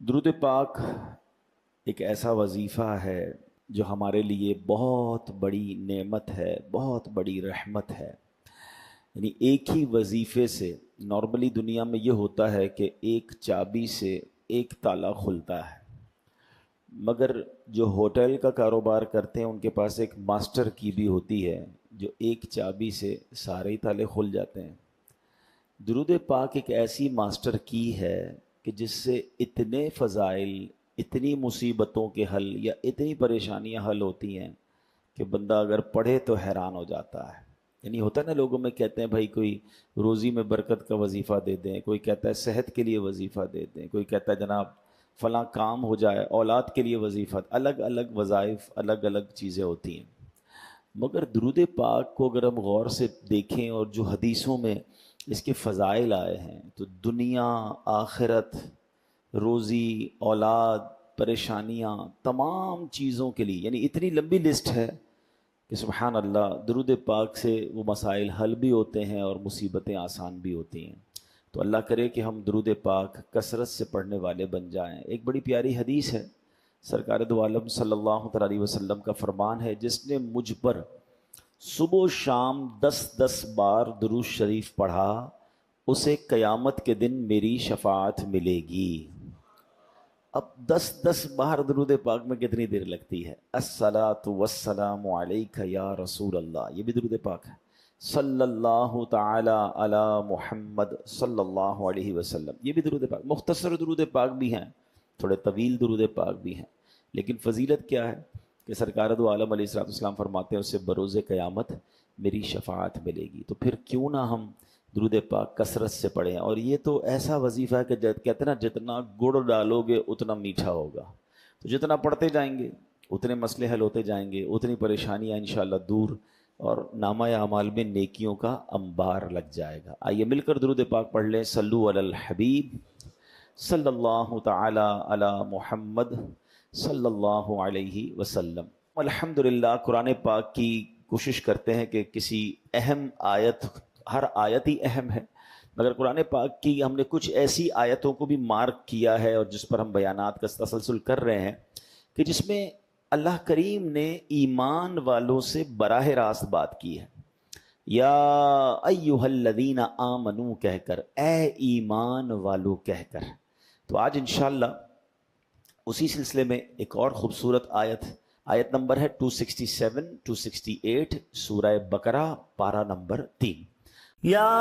درود پاک ایک ایسا وظیفہ ہے جو ہمارے لیے بہت بڑی نعمت ہے، بہت بڑی رحمت ہے۔ یعنی ایک ہی وظیفے سے نارملی دنیا میں یہ ہوتا ہے کہ ایک چابی سے ایک تالا کھلتا ہے، مگر جو ہوٹل کا کاروبار کرتے ہیں ان کے پاس ایک ماسٹر کی بھی ہوتی ہے جو ایک چابی سے سارے ہی تالے کھل جاتے ہیں۔ درود پاک ایک ایسی ماسٹر کی ہے کہ جس سے اتنے فضائل، اتنی مصیبتوں کے حل یا اتنی پریشانیاں حل ہوتی ہیں کہ بندہ اگر پڑھے تو حیران ہو جاتا ہے۔ یعنی ہوتا ہے نا، لوگوں میں کہتے ہیں بھائی کوئی روزی میں برکت کا وظیفہ دے دیں، کوئی کہتا ہے صحت کے لیے وظیفہ دے دیں، کوئی کہتا ہے جناب فلاں کام ہو جائے، اولاد کے لیے وظیفہ، الگ الگ وظائف، الگ الگ چیزیں ہوتی ہیں۔ مگر درود پاک کو اگر ہم غور سے دیکھیں اور جو حدیثوں میں اس کے فضائل آئے ہیں تو دنیا، آخرت، روزی، اولاد، پریشانیاں، تمام چیزوں کے لیے، یعنی اتنی لمبی لسٹ ہے کہ سبحان اللہ، درود پاک سے وہ مسائل حل بھی ہوتے ہیں اور مصیبتیں آسان بھی ہوتی ہیں۔ تو اللہ کرے کہ ہم درود پاک کثرت سے پڑھنے والے بن جائیں۔ ایک بڑی پیاری حدیث ہے، سرکار دو عالم صلی اللہ علیہ وسلم کا فرمان ہے، جس نے مجھ پر صبح و شام 10 بار درود شریف پڑھا اسے قیامت کے دن میری شفاعت ملے گی۔ اب 10 بار درود پاک میں کتنی دیر لگتی ہے؟ الصلاۃ والسلام علیک یا رسول اللہ، یہ بھی درود پاک ہے۔ صلی اللہ تعالی علی محمد صلی اللہ علیہ وسلم، یہ بھی درود پاک۔ مختصر درود پاک بھی ہیں، تھوڑے طویل درود پاک بھی ہیں، لیکن فضیلت کیا ہے کہ سرکار دو عالم علیہ السلام فرماتے ہیں اس سے بروز قیامت میری شفاعت ملے گی۔ تو پھر کیوں نہ ہم درود پاک کثرت سے پڑھیں۔ اور یہ تو ایسا وظیفہ ہے کہ کہتے ہیں نا، جتنا گڑ ڈالو گے اتنا میٹھا ہوگا۔ تو جتنا پڑھتے جائیں گے اتنے مسئلے حل ہوتے جائیں گے، اتنی پریشانیاں انشاءاللہ دور، اور نامہ اعمال میں نیکیوں کا انبار لگ جائے گا۔ آئیے مل کر درود پاک پڑھ لیں۔ صلو علی الحبیب صلی اللہ تعالی علی محمد صلی اللہ علیہ وسلم۔ الحمدللہ، قرآن پاک کی کوشش کرتے ہیں کہ کسی اہم آیت، ہر آیت ہی اہم ہے، مگر قرآن پاک کی ہم نے کچھ ایسی آیتوں کو بھی مارک کیا ہے اور جس پر ہم بیانات کا تسلسل کر رہے ہیں کہ جس میں اللہ کریم نے ایمان والوں سے براہ راست بات کی ہے۔ یا ایہا الذین آمنو کہہ کر، اے ایمان والو کہہ کر۔ تو آج انشاءاللہ اسی سلسلے میں ایک اور خوبصورت آیت نمبر ہے 267 268 سورہ بقرہ، پارہ نمبر 3۔ یا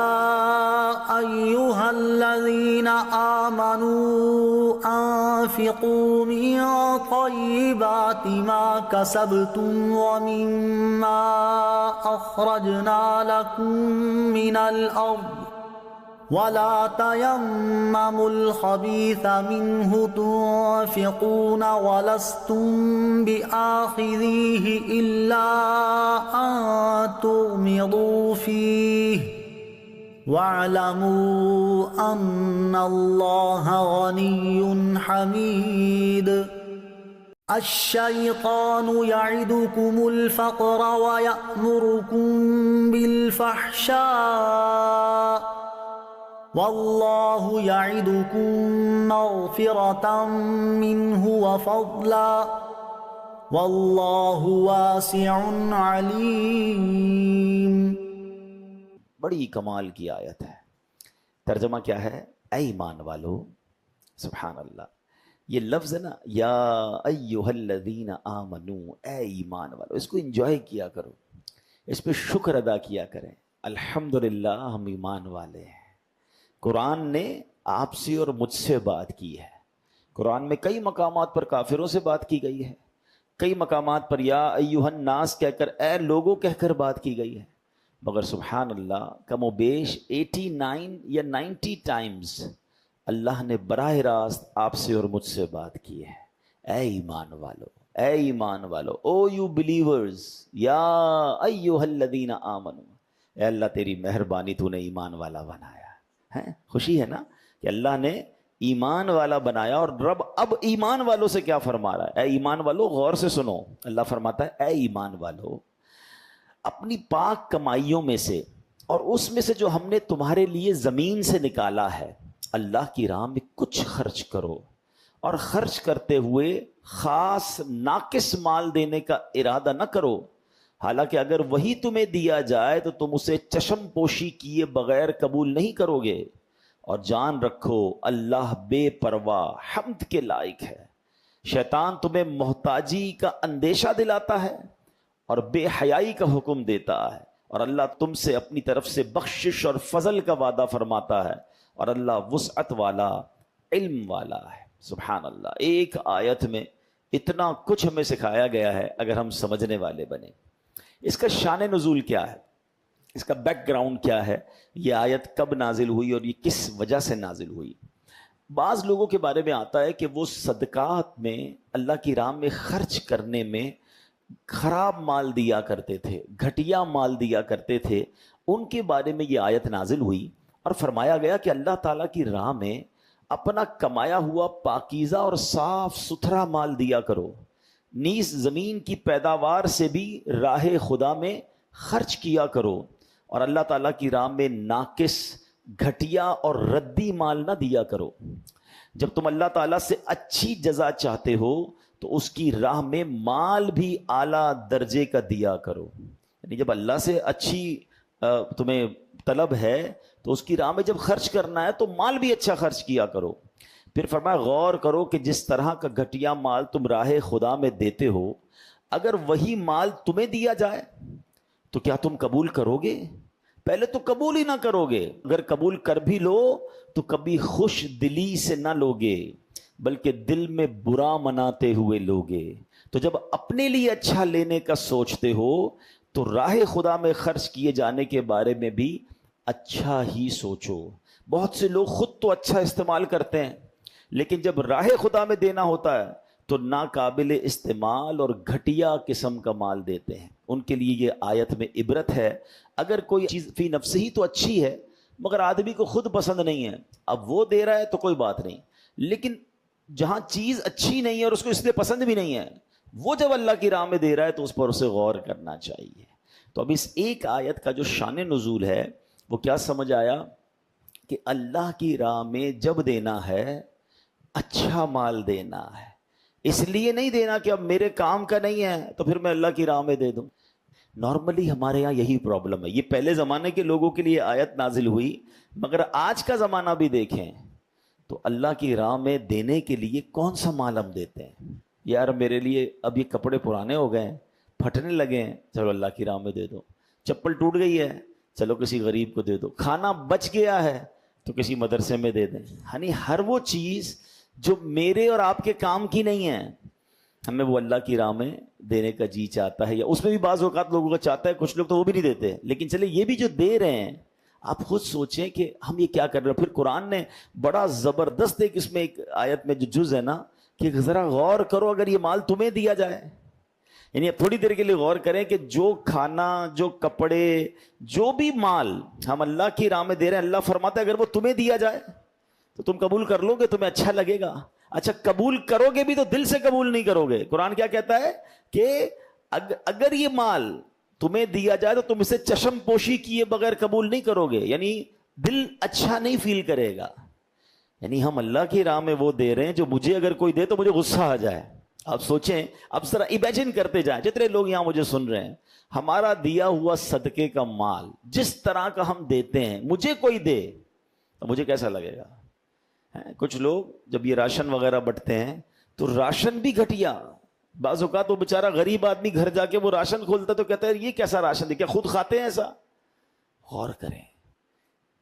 ایہا الذین آمنوا انفقوا من طیبات ما کسبتم ومما اخرجنا لکم من الارض ولا تيمموا الخبيث منه تنفقون ولستم بآخذيه إلا أن تغمضوا فيه واعلموا أن الله غني حميد۔ الشيطان يعدكم الفقر ويأمركم بالفحشاء واللہ یعدکم مغفرۃ منہ وفضلا واللہ واسع علیم۔ بڑی کمال کی آیت ہے۔ ترجمہ کیا ہے؟ اے ایمان والو۔ سبحان اللہ، یہ لفظ ہے نا، یا ایہا الذین آمنو، اے ایمان والو، اس کو انجوائے کیا کرو، اس پہ شکر ادا کیا کریں۔ الحمدللہ ہم ایمان والے ہیں۔ قرآن نے آپ سے اور مجھ سے بات کی ہے۔ قرآن میں کئی مقامات پر کافروں سے بات کی گئی ہے، کئی مقامات پر یا ایہا الناس کہہ کر، اے لوگوں کہہ کر بات کی گئی ہے، مگر سبحان اللہ کم و بیش 89 یا 90 ٹائمز اللہ نے براہ راست آپ سے اور مجھ سے بات کی ہے۔ اے ایمان والو، اے ایمان والو، او یو بلیورز، یا ایہا الذین آمنو، اے اللہ تیری مہربانی، تو نے ایمان والا بنایا ہے۔ خوشی ہے نا کہ اللہ نے ایمان والا بنایا، اور رب اب ایمان والوں سے کیا فرما رہا ہے؟ اے ایمان والو، غور سے سنو۔ اللہ فرماتا ہے اے ایمان والو، اپنی پاک کمائیوں میں سے اور اس میں سے جو ہم نے تمہارے لیے زمین سے نکالا ہے، اللہ کی راہ میں کچھ خرچ کرو، اور خرچ کرتے ہوئے خاص ناقص مال دینے کا ارادہ نہ کرو، حالانکہ اگر وہی تمہیں دیا جائے تو تم اسے چشم پوشی کیے بغیر قبول نہیں کرو گے۔ اور جان رکھو اللہ بے پرواہ حمد کے لائق ہے۔ شیطان تمہیں محتاجی کا اندیشہ دلاتا ہے اور بے حیائی کا حکم دیتا ہے، اور اللہ تم سے اپنی طرف سے بخشش اور فضل کا وعدہ فرماتا ہے، اور اللہ وسعت والا علم والا ہے۔ سبحان اللہ، ایک آیت میں اتنا کچھ ہمیں سکھایا گیا ہے اگر ہم سمجھنے والے بنے۔ اس کا شان نزول کیا ہے، اس کا بیک گراؤنڈ کیا ہے، یہ آیت کب نازل ہوئی اور یہ کس وجہ سے نازل ہوئی؟ بعض لوگوں کے بارے میں آتا ہے کہ وہ صدقات میں، اللہ کی راہ میں خرچ کرنے میں خراب مال دیا کرتے تھے، گھٹیا مال دیا کرتے تھے۔ ان کے بارے میں یہ آیت نازل ہوئی اور فرمایا گیا کہ اللہ تعالیٰ کی راہ میں اپنا کمایا ہوا پاکیزہ اور صاف ستھرا مال دیا کرو، نیز زمین کی پیداوار سے بھی راہ خدا میں خرچ کیا کرو، اور اللہ تعالیٰ کی راہ میں ناقص، گھٹیا اور ردی مال نہ دیا کرو۔ جب تم اللہ تعالیٰ سے اچھی جزا چاہتے ہو تو اس کی راہ میں مال بھی اعلیٰ درجے کا دیا کرو۔ یعنی جب اللہ سے اچھی تمہیں طلب ہے تو اس کی راہ میں جب خرچ کرنا ہے تو مال بھی اچھا خرچ کیا کرو۔ پھر فرمایا غور کرو کہ جس طرح کا گھٹیا مال تم راہ خدا میں دیتے ہو، اگر وہی مال تمہیں دیا جائے تو کیا تم قبول کرو گے؟ پہلے تو قبول ہی نہ کرو گے، اگر قبول کر بھی لو تو کبھی خوش دلی سے نہ لوگے بلکہ دل میں برا مناتے ہوئے لوگے۔ تو جب اپنے لیے اچھا لینے کا سوچتے ہو تو راہ خدا میں خرچ کیے جانے کے بارے میں بھی اچھا ہی سوچو۔ بہت سے لوگ خود تو اچھا استعمال کرتے ہیں، لیکن جب راہ خدا میں دینا ہوتا ہے تو ناقابل استعمال اور گھٹیا قسم کا مال دیتے ہیں۔ ان کے لیے یہ آیت میں عبرت ہے۔ اگر کوئی چیز فی نفس ہی تو اچھی ہے مگر آدمی کو خود پسند نہیں ہے، اب وہ دے رہا ہے تو کوئی بات نہیں، لیکن جہاں چیز اچھی نہیں ہے اور اس کو اس لیے پسند بھی نہیں ہے، وہ جب اللہ کی راہ میں دے رہا ہے تو اس پر اسے غور کرنا چاہیے۔ تو اب اس ایک آیت کا جو شان نزول ہے وہ کیا سمجھ آیا کہ اللہ کی راہ میں جب دینا ہے اچھا مال دینا ہے، اس لیے نہیں دینا کہ اب میرے کام کا نہیں ہے تو پھر میں اللہ کی راہ میں دے دوں۔ نارملی ہمارے یہاں یہی پرابلم ہے۔ یہ پہلے زمانے کے لوگوں کے لیے آیت نازل ہوئی، مگر آج کا زمانہ بھی دیکھیں تو اللہ کی راہ میں دینے کے لیے کون سا مال ہم دیتے ہیں؟ یار میرے لیے اب یہ کپڑے پرانے ہو گئے ہیں، پھٹنے لگے ہیں، چلو اللہ کی راہ میں دے دو۔ چپل ٹوٹ گئی ہے، چلو کسی غریب کو دے دو۔ کھانا بچ گیا ہے تو کسی مدرسے میں دے دیں۔ یعنی ہر وہ چیز جو میرے اور آپ کے کام کی نہیں ہے ہمیں وہ اللہ کی راہ میں دینے کا جی چاہتا ہے، یا اس میں بھی بعض اوقات لوگوں کا چاہتا ہے، کچھ لوگ تو وہ بھی نہیں دیتے۔ لیکن چلے یہ بھی جو دے رہے ہیں آپ خود سوچیں کہ ہم یہ کیا کر رہے ہیں۔ پھر قرآن نے بڑا زبردست ایک اس میں ایک آیت میں جو جز ہے نا کہ ذرا غور کرو اگر یہ مال تمہیں دیا جائے، یعنی اب تھوڑی دیر کے لیے غور کریں کہ جو کھانا، جو کپڑے، جو بھی مال ہم اللہ کی راہ میں دے رہے ہیں، اللہ فرماتا ہے اگر وہ تمہیں دیا جائے تو تم قبول کر لو گے، تمہیں اچھا لگے گا۔ اچھا قبول کرو گے بھی تو دل سے قبول نہیں کرو گے۔ قرآن کیا کہتا ہے کہ اگر یہ مال تمہیں دیا جائے تو تم اسے چشم پوشی کیے بغیر قبول نہیں کرو گے، یعنی دل اچھا نہیں فیل کرے گا۔ یعنی ہم اللہ کی راہ میں وہ دے رہے ہیں جو مجھے اگر کوئی دے تو مجھے غصہ آ جائے۔ آپ سوچیں، اب ذرا امیجن کرتے جائیں، جتنے لوگ یہاں مجھے سن رہے ہیں، ہمارا دیا ہوا صدقے کا مال جس طرح کا ہم دیتے ہیں، مجھے کوئی دے تو مجھے کیسا لگے گا؟ کچھ لوگ جب یہ راشن وغیرہ بٹتے ہیں تو راشن بھی گھٹیا، بعض اوقات وہ بیچارہ غریب آدمی گھر جا کے وہ راشن کھولتا تو کہتا ہے یہ کیسا راشن ہے، کیا خود کھاتے ہیں ایسا؟ غور کریں،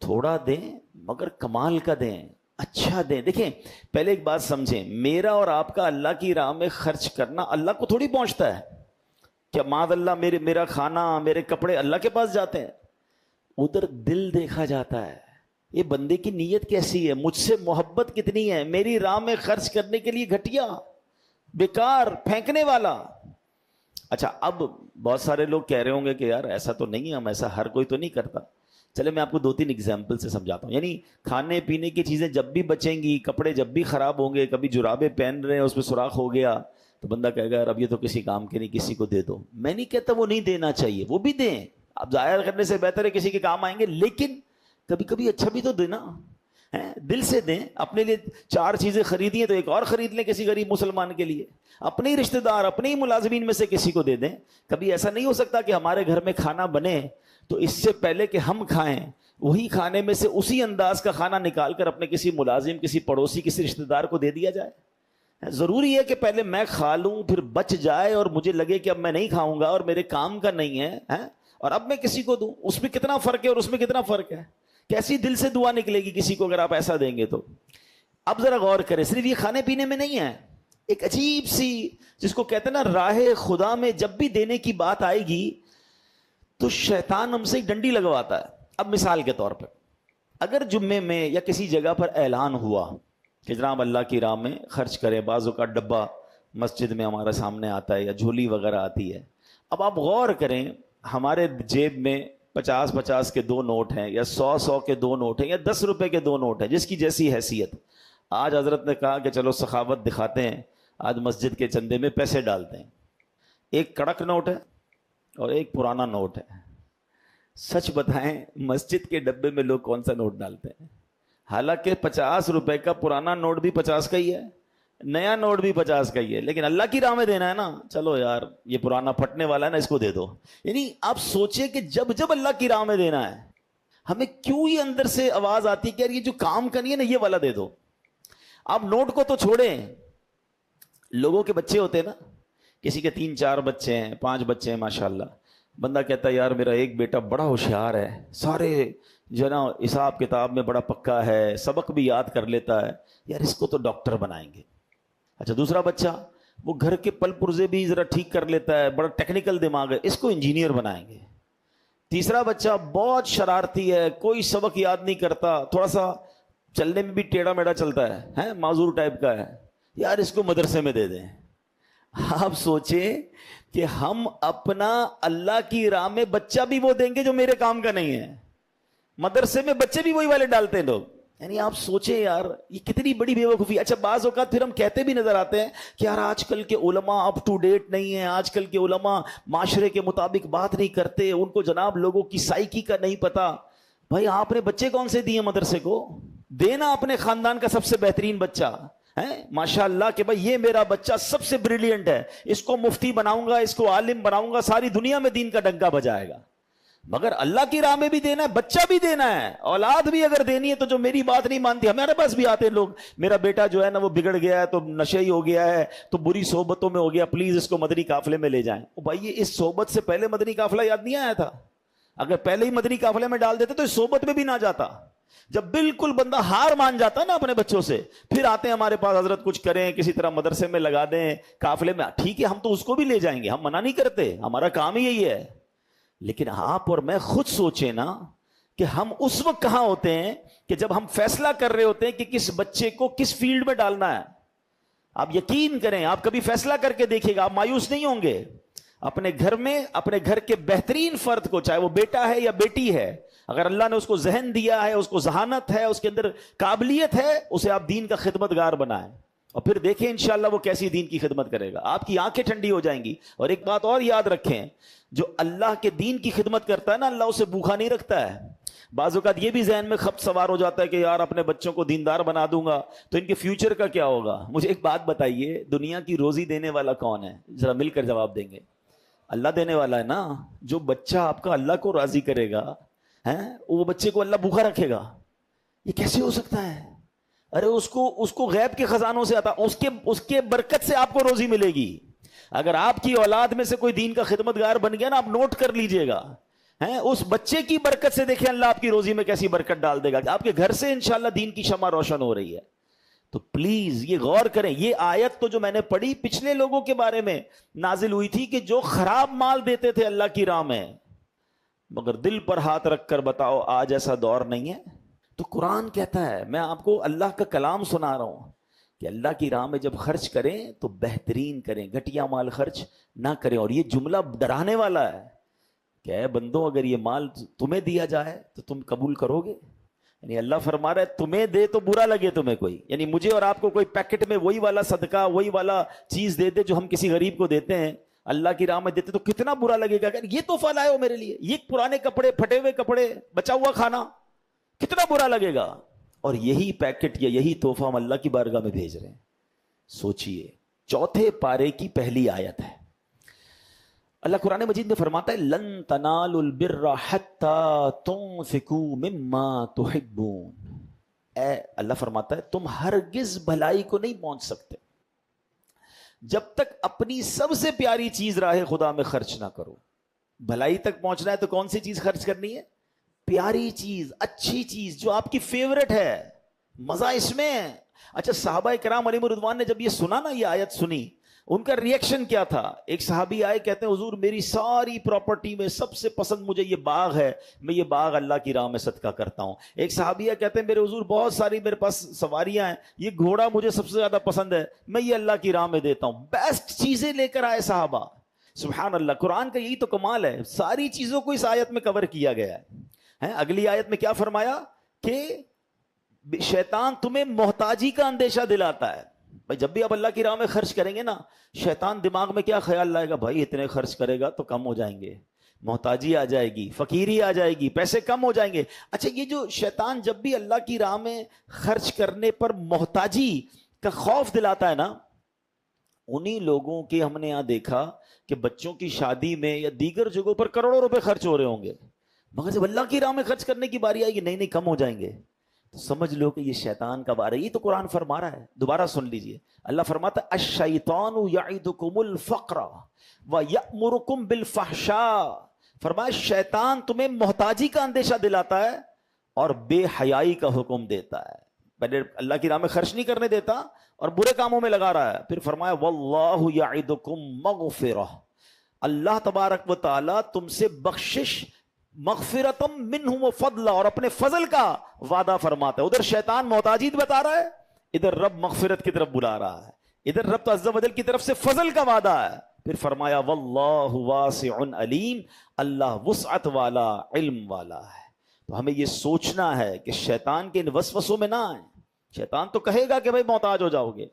تھوڑا دیں مگر کمال کا دیں، اچھا دیں۔ دیکھیں پہلے ایک بات سمجھیں، میرا اور آپ کا اللہ کی راہ میں خرچ کرنا اللہ کو تھوڑی پہنچتا ہے۔ کیا معاذ اللہ میرا کھانا، میرے کپڑے اللہ کے پاس جاتے ہیں؟ ادھر دل دیکھا جاتا ہے، یہ بندے کی نیت کیسی ہے، مجھ سے محبت کتنی ہے، میری راہ میں خرچ کرنے کے لیے گھٹیا، بیکار، پھینکنے والا۔ اچھا اب بہت سارے لوگ کہہ رہے ہوں گے کہ یار ایسا تو نہیں ہے، ہم ایسا ہر کوئی تو نہیں کرتا۔ چلے میں آپ کو 2-3 ایگزامپل سے سمجھاتا ہوں۔ یعنی کھانے پینے کی چیزیں جب بھی بچیں گی، کپڑے جب بھی خراب ہوں گے، کبھی جرابیں پہن رہے ہیں اس میں سوراخ ہو گیا تو بندہ کہے گا یار اب یہ تو کسی کام کے نہیں، کسی کو دے دو۔ میں نہیں کہتا وہ نہیں دینا چاہیے، وہ بھی دیں، اب ظاہر کرنے سے بہتر ہے کسی کے کام آئیں گے، لیکن کبھی کبھی اچھا بھی تو دینا۔ دل سے دیں. اپنے لیے 4 چیزیں خریدی ہیں تو ایک اور خرید لیں کسی غریب مسلمان کے لیے. اپنے ہی رشتہ دار, اپنے ہی ملازمین میں سے کسی کو دے دیں. کبھی ایسا نہیں ہو سکتا کہ ہمارے گھر میں کھانا بنے تو اس سے پہلے کہ ہم کھائیں وہی کھانے میں سے اسی انداز کا کھانا نکال کر اپنے کسی ملازم, کسی پڑوسی, کسی رشتہ دار کو دے دیا جائے؟ ضروری ہے کہ پہلے میں کھا لوں, پھر بچ جائے اور مجھے لگے کہ اب میں نہیں کھاؤں گا اور میرے کام کا نہیں ہے, اور اب میں کسی کو دوں؟ اس میں کتنا فرق ہے اور اس میں کتنا فرق ہے. کیسی دل سے دعا نکلے گی کسی کو اگر آپ ایسا دیں گے تو. اب ذرا غور کریں, صرف یہ کھانے پینے میں نہیں ہے, ایک عجیب سی جس کو کہتے ہیں نا راہ خدا میں جب بھی دینے کی بات آئے گی تو شیطان ہم سے ڈنڈی لگواتا ہے. اب مثال کے طور پر اگر جمعے میں یا کسی جگہ پر اعلان ہوا کہ جناب اللہ کی راہ میں خرچ کریں, بعضوں کا ڈبہ مسجد میں ہمارے سامنے آتا ہے یا جھولی وغیرہ آتی ہے. اب آپ غور کریں, ہمارے جیب میں 50 کے 2 نوٹ ہیں یا 100 کے 2 نوٹ ہیں یا 10 روپے کے 2 نوٹ ہیں, جس کی جیسی حیثیت. آج حضرت نے کہا کہ چلو سخاوت دکھاتے ہیں, آج مسجد کے چندے میں پیسے ڈالتے ہیں. ایک کڑک نوٹ ہے اور ایک پرانا نوٹ ہے. سچ بتائیں مسجد کے ڈبے میں لوگ کون سا نوٹ ڈالتے ہیں؟ حالانکہ 50 روپے کا پرانا نوٹ بھی 50 کا ہی ہے, نیا نوٹ بھی 50 کا ہی ہے, لیکن اللہ کی راہ میں دینا ہے نا, چلو یار یہ پرانا پھٹنے والا ہے نا, اس کو دے دو. یعنی آپ سوچیں کہ جب جب اللہ کی راہ میں دینا ہے ہمیں کیوں ہی اندر سے آواز آتی ہے کہ یار یہ جو کام کرنی ہے نا یہ والا دے دو. آپ نوٹ کو تو چھوڑیں, لوگوں کے بچے ہوتے ہیں نا, کسی کے 3-4 بچے ہیں, 5 بچے ہیں ماشاءاللہ. بندہ کہتا ہے یار میرا ایک بیٹا بڑا ہوشیار ہے, سارے جو ہے نا حساب کتاب میں بڑا پکا ہے, سبق بھی یاد کر لیتا ہے, یار اس کو تو ڈاکٹر بنائیں گے. اچھا دوسرا بچہ وہ گھر کے پل پرزے بھی ذرا ٹھیک کر لیتا ہے, بڑا ٹیکنیکل دماغ ہے, اس کو انجینئر بنائیں گے. تیسرا بچہ بہت شرارتی ہے, کوئی سبق یاد نہیں کرتا, تھوڑا سا چلنے میں بھی ٹیڑھا میڑھا چلتا ہے, معذور ٹائپ کا ہے, یار اس کو مدرسے میں دے دیں. آپ سوچیں کہ ہم اپنا اللہ کی راہ میں بچہ بھی وہ دیں گے جو میرے کام کا نہیں ہے, مدرسے میں بچے بھی وہی والے ڈالتے ہیں لوگ. یعنی آپ سوچیں یار یہ کتنی بڑی بے وقوفی. اچھا بعض اوقات پھر ہم کہتے بھی نظر آتے ہیں کہ یار آج کل کے علماء اپ ٹو ڈیٹ نہیں ہیں, آج کل کے علماء معاشرے کے مطابق بات نہیں کرتے, ان کو جناب لوگوں کی سائیکی کا نہیں پتا. بھائی آپ نے بچے کون سے دیے مدرسے کو؟ دینا اپنے خاندان کا سب سے بہترین بچہ ہے ماشاء اللہ کہ بھائی یہ میرا بچہ سب سے بریلینٹ ہے, اس کو مفتی بناؤں گا, اس کو عالم بناؤں گا, ساری دنیا میں دین کا ڈنکا بجائے گا. مگر اللہ کی راہ میں بھی دینا ہے, بچہ بھی دینا ہے, اولاد بھی اگر دینی ہے تو جو میری بات نہیں مانتی. ہمارے پاس بھی آتے ہیں لوگ, میرا بیٹا جو ہے نا وہ بگڑ گیا ہے, تو نشئی ہو گیا ہے, تو بری صحبتوں میں ہو گیا, پلیز اس کو مدنی قافلے میں لے جائیں. بھائی یہ اس صحبت سے پہلے مدنی قافلہ یاد نہیں آیا تھا؟ اگر پہلے ہی مدنی قافلے میں ڈال دیتے تو اس صحبت میں بھی نہ جاتا. جب بالکل بندہ ہار مان جاتا ہے نا اپنے بچوں سے, پھر آتے ہیں ہمارے پاس, حضرت کچھ کریں, کسی طرح مدرسے میں لگا دیں, قافلے میں. ٹھیک ہے ہم تو اس کو بھی لے جائیں گے, ہم منع نہیں کرتے, ہمارا کام ہی یہی ہے. لیکن آپ اور میں خود سوچیں نا کہ ہم اس وقت کہاں ہوتے ہیں کہ جب ہم فیصلہ کر رہے ہوتے ہیں کہ کس بچے کو کس فیلڈ میں ڈالنا ہے. آپ یقین کریں, آپ کبھی فیصلہ کر کے دیکھیے گا, آپ مایوس نہیں ہوں گے. اپنے گھر میں اپنے گھر کے بہترین فرد کو, چاہے وہ بیٹا ہے یا بیٹی ہے, اگر اللہ نے اس کو ذہن دیا ہے, اس کو ذہانت ہے, اس کے اندر قابلیت ہے, اسے آپ دین کا خدمتگار بنائیں, اور پھر دیکھیں انشاءاللہ وہ کیسی دین کی خدمت کرے گا. آپ کی آنکھیں ٹھنڈی ہو جائیں گی. اور ایک بات اور یاد رکھیں, جو اللہ کے دین کی خدمت کرتا ہے نا, اللہ اسے بھوکا نہیں رکھتا ہے. بعض اوقات یہ بھی ذہن میں خبط سوار ہو جاتا ہے کہ یار اپنے بچوں کو دیندار بنا دوں گا تو ان کے فیوچر کا کیا ہوگا. مجھے ایک بات بتائیے, دنیا کی روزی دینے والا کون ہے؟ ذرا مل کر جواب دیں گے. اللہ دینے والا ہے نا. جو بچہ آپ کا اللہ کو راضی کرے گا, وہ بچے کو اللہ بھوکا رکھے گا. یہ کیسے ہو سکتا ہے؟ ارے اس کو غیب کے خزانوں سے آتا, اس کے برکت سے آپ کو روزی ملے گی. اگر آپ کی اولاد میں سے کوئی دین کا خدمتگار بن گیا نا, آپ نوٹ کر لیجئے گا, اس بچے کی برکت سے دیکھیں اللہ آپ کی روزی میں کیسی برکت ڈال دے گا. آپ کے گھر سے انشاءاللہ دین کی شمع روشن ہو رہی ہے. تو پلیز یہ غور کریں. یہ آیت تو جو میں نے پڑھی پچھلے لوگوں کے بارے میں نازل ہوئی تھی کہ جو خراب مال دیتے تھے اللہ کی راہ میں, مگر دل پر ہاتھ رکھ کر بتاؤ آج ایسا دور نہیں ہے. تو قرآن کہتا ہے, میں آپ کو اللہ کا کلام سنا رہا ہوں کہ اللہ کی راہ میں جب خرچ کریں تو بہترین کریں, گھٹیا مال خرچ نہ کریں. اور یہ جملہ ڈرانے والا ہے کہ اے بندو, اگر یہ مال تمہیں دیا جائے تو تم قبول کرو گے؟ یعنی اللہ فرما رہا ہے تمہیں دے تو برا لگے تمہیں کوئی, یعنی مجھے اور آپ کو کوئی پیکٹ میں وہی والا صدقہ, وہی والا چیز دے دے جو ہم کسی غریب کو دیتے ہیں, اللہ کی راہ میں دیتے تو کتنا برا لگے گا. یہ تحفہ لائے ہو میرے لیے, یہ پرانے کپڑے, پھٹے ہوئے کپڑے, بچا ہوا کھانا, کتنا برا لگے گا. اور یہی پیکٹ یا یہی تحفہ ہم اللہ کی بارگاہ میں بھیج رہے ہیں. سوچئے، 4 پارے کی پہلی آیت ہے. اللہ قرآن مجید میں فرماتا ہے لن تنالوا البر حتی تنفقوا مما تحبون. اے اللہ فرماتا ہے تم ہرگز بھلائی کو نہیں پہنچ سکتے جب تک اپنی سب سے پیاری چیز راہ خدا میں خرچ نہ کرو. بھلائی تک پہنچنا ہے تو کون سی چیز خرچ کرنی ہے؟ پیاری چیز، اچھی چیز جو آپ کی فیورٹ ہے، مزہ اس میں ہے. اچھا، صحابہ کرام علیہم رضوان نے جب یہ سنا نا، یہ آیت سنی، ان کا ریئیکشن کیا تھا؟ ایک صحابی آئے، کہتے ہیں حضور میری ساری پراپرٹی میں سب سے پسند مجھے یہ باغ ہے، میں یہ باغ اللہ کی راہ میں صدقہ کرتا ہوں. ایک صحابی کہتے ہیں میرے حضور بہت ساری میرے پاس سواریاں ہیں، یہ گھوڑا مجھے سب سے زیادہ پسند ہے، میں یہ اللہ کی راہ میں دیتا ہوں. بیسٹ چیزیں لے کر آئے صحابہ. سبحان اللہ، قرآن کا یہی تو کمال ہے، ساری چیزوں کو اس آیت میں کور کیا گیا ہے. اگلی آیت میں کیا فرمایا کہ شیطان تمہیں محتاجی کا اندیشہ دلاتا ہے. بھائی جب بھی آپ اللہ کی راہ میں خرچ کریں گے نا، شیطان دماغ میں کیا خیال لائے گا؟ بھائی اتنے خرچ کرے گا تو کم ہو جائیں گے، محتاجی آ جائے گی، فقیری آ جائے گی، پیسے کم ہو جائیں گے. اچھا، یہ جو شیطان جب بھی اللہ کی راہ میں خرچ کرنے پر محتاجی کا خوف دلاتا ہے نا، انہی لوگوں کے ہم نے یہاں دیکھا کہ بچوں کی شادی میں یا دیگر جگہوں پر کروڑوں روپے خرچ ہو رہے ہوں گے، مگر جب اللہ کی راہ میں خرچ کرنے کی باری آئے گی نہیں کم ہو جائیں گے، تو سمجھ لو کہ یہ شیطان کا بارہ. یہ تو قرآن فرما رہا ہے. دوبارہ سن لیجئے، اللہ فرماتا ہے الشیطان یعدکم الفقر ویأمرکم بالفحشاء. فرمایا شیطان تمہیں محتاجی کا اندیشہ دلاتا ہے اور بے حیائی کا حکم دیتا ہے. پہلے اللہ کی راہ میں خرچ نہیں کرنے دیتا اور برے کاموں میں لگا رہا ہے. پھر فرمایا واللہ یعدکم مغفرہ، اللہ تبارک و تعالی تم سے بخشش، مغفرتم منہ وفضل، اور اپنے فضل کا وعدہ فرماتا ہے. ادھر شیطان محتاجیت بتا رہا ہے، ادھر رب مغفرت کی طرف بلا رہا ہے، ادھر رب عز و جل کی طرف سے فضل کا وعدہ ہے. پھر فرمایا واللہ واسع علیم، اللہ وسعت والا، علم والا ہے. تو ہمیں یہ سوچنا ہے کہ شیطان کے ان وسوسوں میں نہ آئیں. شیطان تو کہے گا کہ بھائی محتاج ہو جاؤ گے.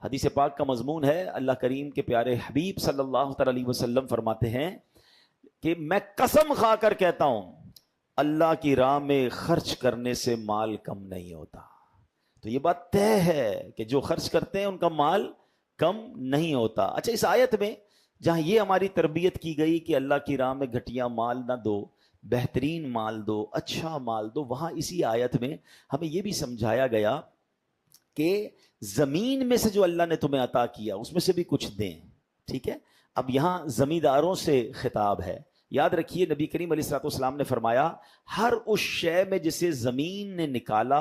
حدیث پاک کا مضمون ہے، اللہ کریم کے پیارے حبیب صلی اللہ تعالی علیہ وسلم فرماتے ہیں کہ میں قسم کھا کر کہتا ہوں اللہ کی راہ میں خرچ کرنے سے مال کم نہیں ہوتا. تو یہ بات طے ہے کہ جو خرچ کرتے ہیں ان کا مال کم نہیں ہوتا. اچھا، اس آیت میں جہاں یہ ہماری تربیت کی گئی کہ اللہ کی راہ میں گھٹیا مال نہ دو، بہترین مال دو، اچھا مال دو، وہاں اسی آیت میں ہمیں یہ بھی سمجھایا گیا کہ زمین میں سے جو اللہ نے تمہیں عطا کیا اس میں سے بھی کچھ دیں. ٹھیک ہے، اب یہاں زمینداروں سے خطاب ہے. یاد رکھیے نبی کریم علیہ الصلوۃ والسلام نے فرمایا ہر اس شے میں جسے زمین نے نکالا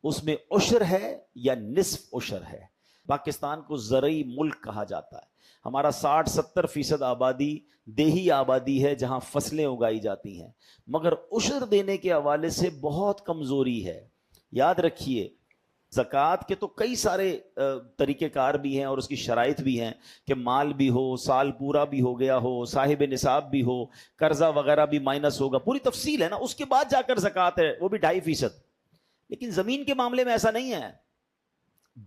اس میں عشر ہے یا نصف عشر ہے. پاکستان کو زرعی ملک کہا جاتا ہے. ہمارا 60-70% آبادی دیہی آبادی ہے جہاں فصلیں اگائی جاتی ہیں، مگر عشر دینے کے حوالے سے بہت کمزوری ہے. یاد رکھیے زکوٰۃ کے تو کئی سارے طریقہ کار بھی ہیں اور اس کی شرائط بھی ہیں کہ مال بھی ہو، سال پورا بھی ہو گیا ہو، صاحب نصاب بھی ہو، قرضہ وغیرہ بھی مائنس ہوگا، پوری تفصیل ہے نا. اس کے بعد جا کر زکوٰۃ ہے، وہ بھی 2.5%. لیکن زمین کے معاملے میں ایسا نہیں ہے.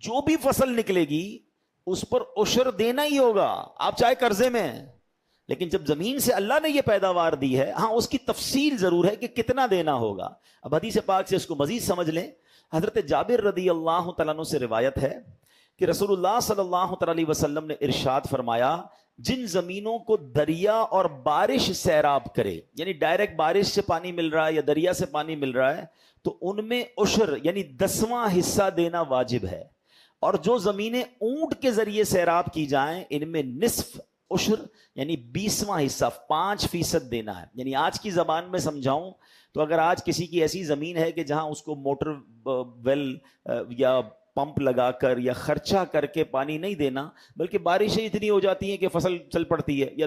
جو بھی فصل نکلے گی اس پر عشر دینا ہی ہوگا، آپ چاہے قرضے میں ہیں. لیکن جب زمین سے اللہ نے یہ پیداوار دی ہے، ہاں اس کی تفصیل ضرور ہے کہ کتنا دینا ہوگا. اب حدیث پاک سے اس کو مزید سمجھ لیں. حضرت جابر رضی اللہ تعالیٰ عنہ سے روایت ہے کہ رسول اللہ صلی اللہ تعالیٰ علیہ وسلم نے ارشاد فرمایا جن زمینوں کو دریا اور بارش سیراب کرے، یعنی ڈائریکٹ بارش سے پانی مل رہا ہے یا دریا سے پانی مل رہا ہے، تو ان میں عشر یعنی 10واں حصہ دینا واجب ہے. اور جو زمینیں اونٹ کے ذریعے سیراب کی جائیں ان میں نصف عشر یعنی 20واں حصہ 5% دینا ہے. یعنی آج کی زبان میں سمجھاؤں تو اگر آج کسی کی ایسی زمین ہے کہ جہاں اس کو موٹر ویل یا پمپ لگا کر یا خرچہ کر کے پانی نہیں دینا، بلکہ بارشیں اتنی ہو جاتی ہیں کہ فصل چل پڑتی ہے یا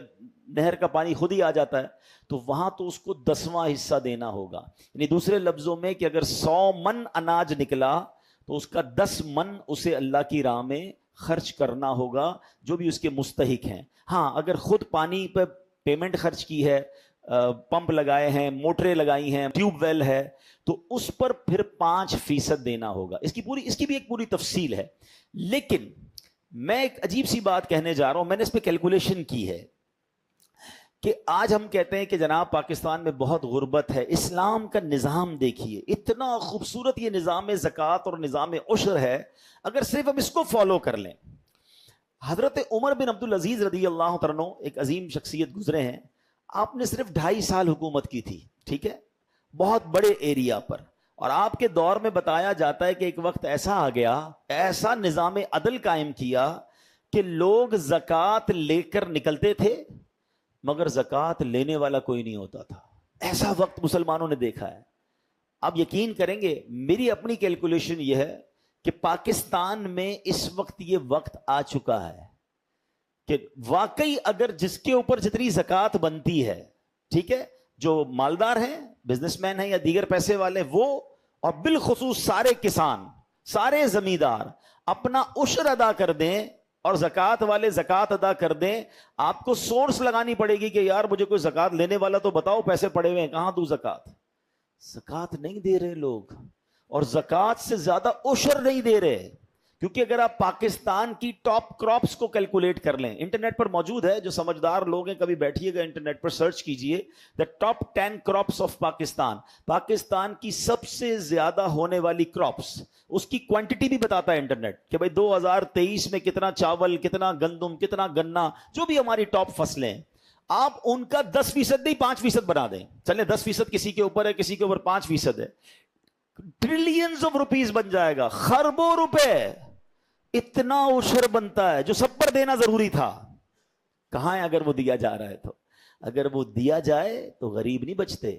نہر کا پانی خود ہی آ جاتا ہے، تو وہاں تو اس کو 10واں حصہ دینا ہوگا. یعنی دوسرے لفظوں میں کہ اگر 100 من اناج نکلا تو اس کا 10 من اسے اللہ کی راہ میں خرچ کرنا ہوگا جو بھی اس کے مستحق ہیں. ہاں اگر خود پانی پہ پیمنٹ خرچ کی ہے، پمپ لگائے ہیں، موٹریں لگائی ہیں، ٹیوب ویل ہے، تو اس پر پھر 5% دینا ہوگا. اس کی بھی ایک پوری تفصیل ہے. لیکن میں ایک عجیب سی بات کہنے جا رہا ہوں، میں نے اس پہ کیلکولیشن کی ہے کہ آج ہم کہتے ہیں کہ جناب پاکستان میں بہت غربت ہے. اسلام کا نظام دیکھیے, اتنا خوبصورت یہ نظام زکوٰۃ اور نظام عشر ہے, اگر صرف ہم اس کو فالو کر لیں. حضرت عمر بن عبدالعزیز رضی اللہ تعالیٰ عنہ ایک عظیم شخصیت گزرے ہیں. آپ نے صرف 2.5 سال حکومت کی تھی, ٹھیک ہے, بہت بڑے ایریا پر. اور آپ کے دور میں بتایا جاتا ہے کہ ایک وقت ایسا آ گیا, ایسا نظام عدل قائم کیا کہ لوگ زکوٰۃ لے کر نکلتے تھے مگر زکوٰۃ لینے والا کوئی نہیں ہوتا تھا. ایسا وقت مسلمانوں نے دیکھا ہے. آپ یقین کریں گے, میری اپنی کیلکولیشن یہ ہے کہ پاکستان میں اس وقت یہ وقت آ چکا ہے کہ واقعی اگر جس کے اوپر جتنی زکوٰۃ بنتی ہے, ٹھیک ہے, جو مالدار ہیں, بزنس مین ہیں یا دیگر پیسے والے, وہ اور بالخصوص سارے کسان, سارے زمیندار اپنا عشر ادا کر دیں اور زکوٰۃ والے زکوٰۃ ادا کر دیں. آپ کو سورس لگانی پڑے گی کہ یار مجھے کوئی زکوٰۃ لینے والا تو بتاؤ, پیسے پڑے ہوئے ہیں, کہاں دوں زکوٰۃ. زکوٰۃ نہیں دے رہے لوگ, اور زکوٰۃ سے زیادہ عشر نہیں دے رہے. کیونکہ اگر آپ پاکستان کی ٹاپ کراپس کو کیلکولیٹ کر لیں, انٹرنیٹ پر موجود ہے, جو سمجھدار لوگ ہیں کبھی بیٹھیے گا انٹرنیٹ پر سرچ کیجئے the top 10 crops of Pakistan. Pakistan کی سب سے زیادہ ہونے والی کراپس, اس کی کوانٹٹی بھی بتاتا ہے انٹرنیٹ کہ بھائی 2023 میں کتنا چاول, کتنا گندم, کتنا گنا, جو بھی ہماری ٹاپ فصلیں ہیں, آپ ان کا 10% نہیں 5% بنا دیں. چلیں 10% کسی کے اوپر ہے, کسی کے اوپر 5% ہے, ٹریلینز آف روپیز بن جائے گا, خربوں روپے. اتنا عشر بنتا ہے جو سب پر دینا ضروری تھا. کہاں ہے اگر وہ دیا جا رہا ہے تو؟ اگر وہ دیا جائے تو غریب نہیں بچتے.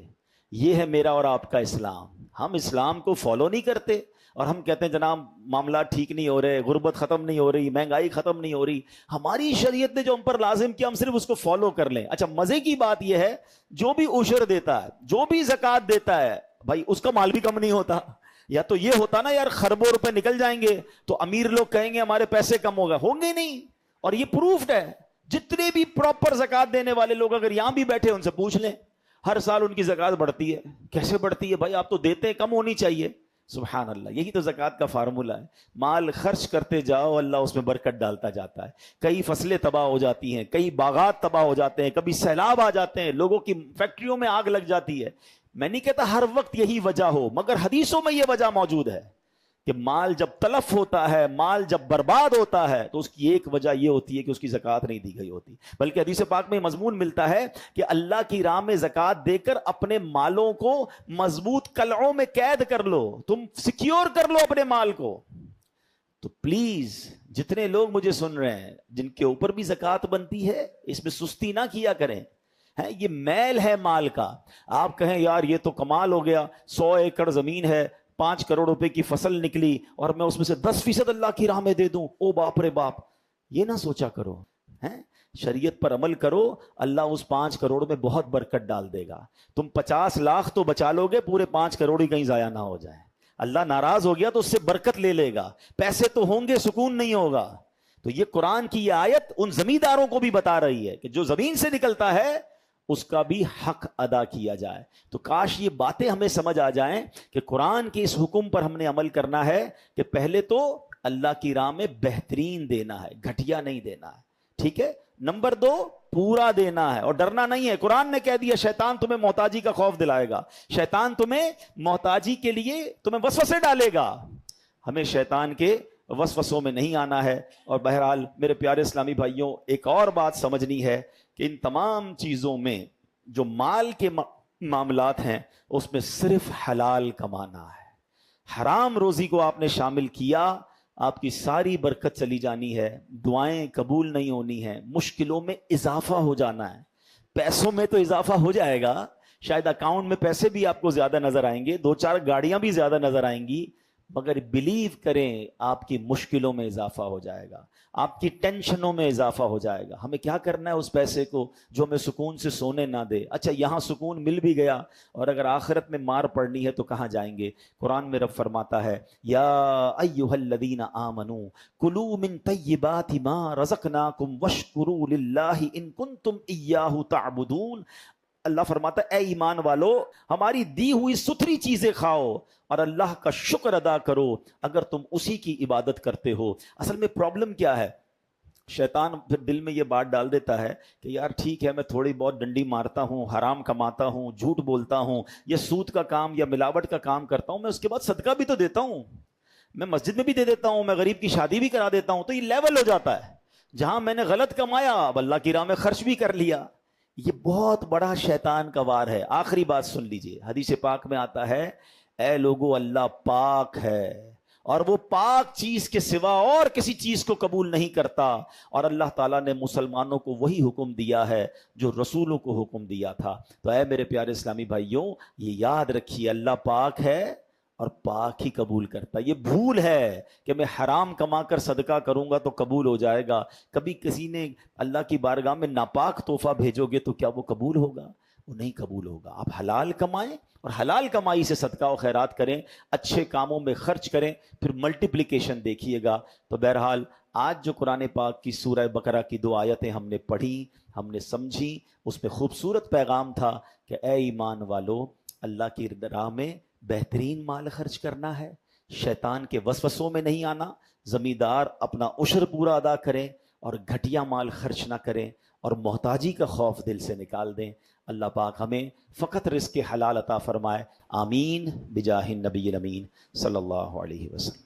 یہ ہے میرا اور آپ کا اسلام. ہم اسلام کو فالو نہیں کرتے اور ہم کہتے ہیں جناب معاملات ٹھیک نہیں ہو رہے, غربت ختم نہیں ہو رہی, مہنگائی ختم نہیں ہو رہی. ہماری شریعت نے جو ہم پر لازم کیا, ہم صرف اس کو فالو کر لیں. اچھا, مزے کی بات یہ ہے, جو بھی عشر دیتا ہے, جو بھی زکوٰۃ دیتا ہے, بھائی اس کا مال بھی کم نہیں ہوتا. یا تو یہ ہوتا نا یار خربوں روپے نکل جائیں گے تو امیر لوگ کہیں گے ہمارے پیسے کم ہوگا, ہوں گے نہیں. اور یہ پروفڈ ہے, جتنے بھی پراپر زکوٰۃ دینے والے لوگ اگر یہاں بھی بیٹھے ان سے پوچھ لیں, ہر سال ان کی زکوٰۃ بڑھتی ہے. کیسے بڑھتی ہے بھائی, آپ تو دیتے ہیں, کم ہونی چاہیے. سبحان اللہ, یہی تو زکوٰۃ کا فارمولہ ہے. مال خرچ کرتے جاؤ, اللہ اس میں برکت ڈالتا جاتا ہے. کئی فصلیں تباہ ہو جاتی ہیں, کئی باغات تباہ ہو جاتے ہیں, کبھی سیلاب آ جاتے ہیں, لوگوں کی فیکٹریوں میں آگ لگ جاتی ہے. میں نہیں کہتا ہر وقت یہی وجہ ہو, مگر حدیثوں میں یہ وجہ موجود ہے کہ مال جب تلف ہوتا ہے, مال جب برباد ہوتا ہے, تو اس کی ایک وجہ یہ ہوتی ہے کہ اس کی زکوٰۃ نہیں دی گئی ہوتی. بلکہ حدیث پاک میں مضمون ملتا ہے کہ اللہ کی راہ میں زکوٰۃ دے کر اپنے مالوں کو مضبوط قلعوں میں قید کر لو, تم سیکیور کر لو اپنے مال کو. تو پلیز جتنے لوگ مجھے سن رہے ہیں جن کے اوپر بھی زکوٰۃ بنتی ہے, اس میں سستی نہ کیا کریں. یہ میل ہے مال کا. آپ کہیں یار یہ تو کمال ہو گیا, 100 ایکڑ زمین ہے, 5 کروڑ روپے کی فصل نکلی اور میں اس میں سے 10% اللہ کی راہ میں دے دوں, او باپ رے باپ. یہ نہ سوچا کرو, شریعت پر عمل کرو, اللہ اس 5 کروڑ میں بہت برکت ڈال دے گا. تم 50 لاکھ تو بچا لو گے, پورے 5 کروڑ ہی کہیں ضائع نہ ہو جائے. اللہ ناراض ہو گیا تو اس سے برکت لے لے گا, پیسے تو ہوں گے, سکون نہیں ہوگا. تو یہ قرآن کی یہ آیت ان زمینداروں کو بھی بتا رہی ہے کہ جو زمین سے نکلتا ہے اس کا بھی حق ادا کیا جائے. تو کاش یہ باتیں ہمیں سمجھ آ جائیں کہ قرآن کے اس حکم پر ہم نے عمل کرنا ہے کہ پہلے تو اللہ کی راہ میں بہترین دینا ہے, گھٹیا نہیں دینا ہے, ٹھیک ہے. نمبر 2, پورا دینا ہے اور ڈرنا نہیں ہے. قرآن نے کہہ دیا شیطان تمہیں محتاجی کا خوف دلائے گا, شیطان تمہیں محتاجی کے لیے تمہیں وسوسے ڈالے گا. ہمیں شیطان کے وسوسوں میں نہیں آنا ہے. اور بہرحال میرے پیارے اسلامی بھائیوں, ایک اور بات سمجھنی ہے کہ ان تمام چیزوں میں جو مال کے معاملات ہیں اس میں صرف حلال کمانا ہے. حرام روزی کو آپ نے شامل کیا, آپ کی ساری برکت چلی جانی ہے, دعائیں قبول نہیں ہونی ہیں, مشکلوں میں اضافہ ہو جانا ہے. پیسوں میں تو اضافہ ہو جائے گا, شاید اکاؤنٹ میں پیسے بھی آپ کو زیادہ نظر آئیں گے, 2-4 گاڑیاں بھی زیادہ نظر آئیں گی, مگر بلیو کریں آپ کی مشکلوں میں اضافہ ہو جائے گا, آپ کی ٹینشنوں میں اضافہ ہو جائے گا. ہمیں کیا کرنا ہے اس پیسے کو جو ہمیں سکون سے سونے نہ دے. اچھا یہاں سکون مل بھی گیا اور اگر آخرت میں مار پڑنی ہے تو کہاں جائیں گے؟ قرآن میں رب فرماتا ہے یا ایھا الذین آمنوا کلوا من طیبات ما رزقناکم واشکروا للہ ان کنتم ایاہ تعبدون. اللہ فرماتا ہے اے ایمان والو ہماری دی ہوئی ستھری چیزیں کھاؤ اور اللہ کا شکر ادا کرو اگر تم اسی کی عبادت کرتے ہو. اصل میں پرابلم کیا ہے, شیطان پھر دل میں یہ بات ڈال دیتا ہے کہ یار ٹھیک ہے، میں تھوڑی بہت ڈنڈی مارتا ہوں، حرام کماتا ہوں، جھوٹ بولتا ہوں، یہ سود کا کام یا ملاوٹ کا کام کرتا ہوں، میں اس کے بعد صدقہ بھی تو دیتا ہوں، میں مسجد میں بھی دے دیتا ہوں، میں غریب کی شادی بھی کرا دیتا ہوں، تو یہ لیول ہو جاتا ہے جہاں میں نے غلط کمایا اب اللہ کی راہ میں خرچ بھی کر لیا۔ یہ بہت بڑا شیطان کا وار ہے۔ آخری بات سن لیجئے، حدیث پاک میں آتا ہے اے لوگو اللہ پاک ہے اور وہ پاک چیز کے سوا اور کسی چیز کو قبول نہیں کرتا، اور اللہ تعالیٰ نے مسلمانوں کو وہی حکم دیا ہے جو رسولوں کو حکم دیا تھا۔ تو اے میرے پیارے اسلامی بھائیوں، یہ یاد رکھیے اللہ پاک ہے اور پاک ہی قبول کرتا۔ یہ بھول ہے کہ میں حرام کما کر صدقہ کروں گا تو قبول ہو جائے گا۔ کبھی کسی نے اللہ کی بارگاہ میں ناپاک تحفہ بھیجو گے تو کیا وہ قبول ہوگا؟ وہ نہیں قبول ہوگا۔ آپ حلال کمائیں اور حلال کمائی سے صدقہ و خیرات کریں، اچھے کاموں میں خرچ کریں، پھر ملٹیپلیکیشن دیکھیے گا۔ تو بہرحال آج جو قرآن پاک کی سورہ بقرہ کی 2 آیتیں ہم نے پڑھی، ہم نے سمجھی، اس میں خوبصورت پیغام تھا کہ اے ایمان والو، اللہ کی راہ میں بہترین مال خرچ کرنا ہے، شیطان کے وسوسوں میں نہیں آنا، زمیندار اپنا عشر پورا ادا کریں اور گھٹیا مال خرچ نہ کریں اور محتاجی کا خوف دل سے نکال دیں۔ اللہ پاک ہمیں فقط رزق حلال عطا فرمائے، آمین بجاہ النبی الامین صلی اللہ علیہ وسلم۔